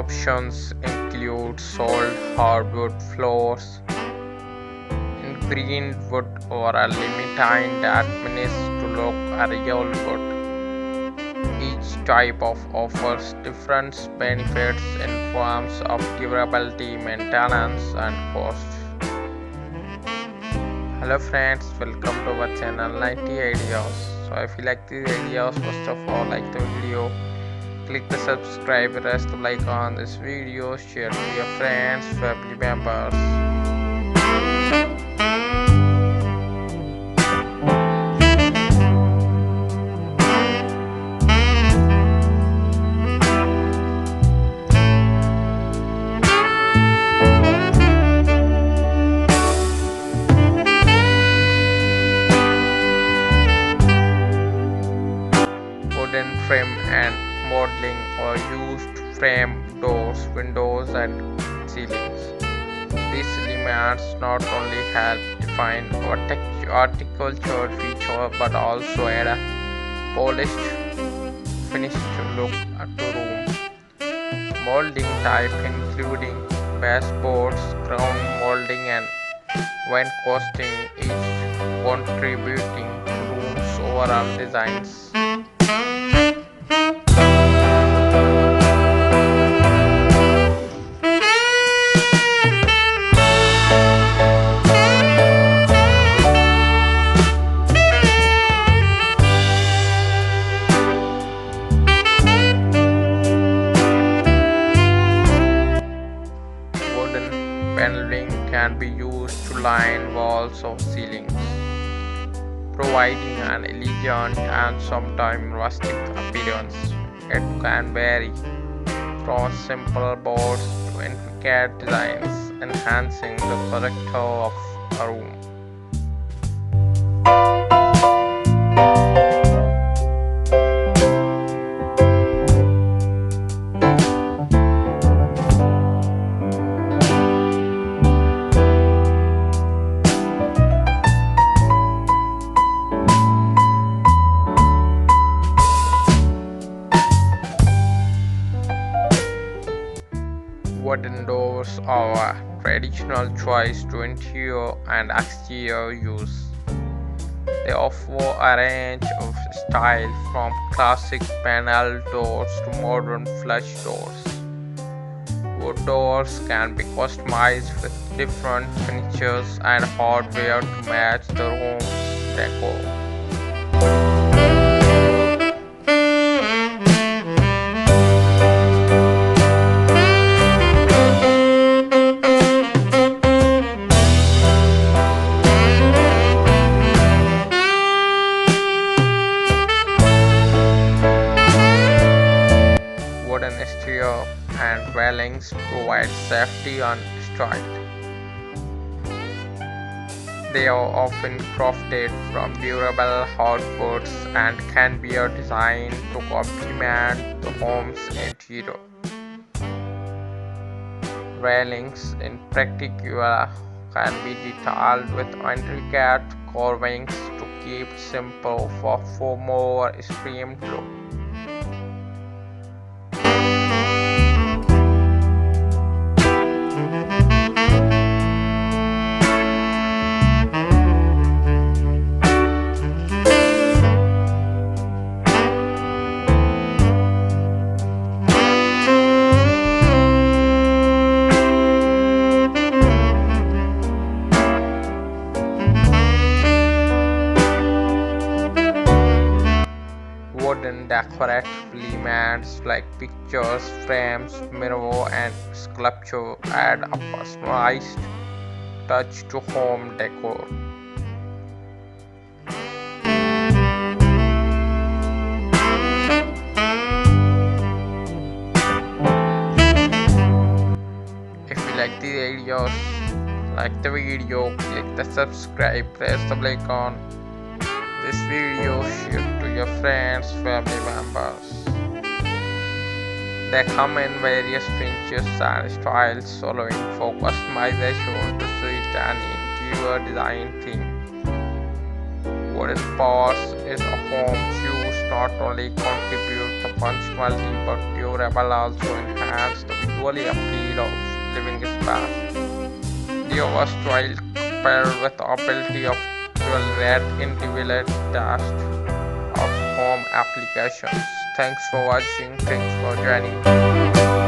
Options include solid hardwood floors, green wood, or a limousine that managed to look a real wood. Each type offers different benefits in forms of durability, maintenance, and cost. Hello friends, welcome to our channel 90 Ideas. So if you like these ideas, first of all like the video, click the subscribe, press the like on this video, share to your friends, family members. Wooden frame and modeling or used to frame doors, windows, and ceilings. These elements not only help define horticulture feature but also add a polished, finished look to room. Molding type including baseboards, ground molding, and when costing each contributing to room's overall designs. Paneling can be used to line walls or ceilings, providing an elegant and sometimes rustic appearance. It can vary from simple boards to intricate designs, enhancing the character of a room. Wooden doors are a traditional choice to interior and exterior use. They offer a range of styles from classic panel doors to modern flush doors. Wood doors can be customized with different finishes and hardware to match the room's decor. Wooden exterior and railings provide safety and strength. They are often crafted from durable hardwoods and can be designed to complement the home's interior. Railings, in particular, can be detailed with intricate carvings to keep it simple for more extreme look. Wooden decorative elements like pictures, frames, mirror, and sculpture add a personalized touch to home decor. If you like the videos, like the video, click the subscribe, press the bell icon. This video share to your friends, family members. They come in various finishes and styles, allowing for customization to suit any interior design theme. Wooden parts is a home use not only contribute to functionality but durable also enhance the visually appeal of living space. The versatile paired with the ability of tolerate individual tasks of home applications. Thanks for watching. Thanks for joining.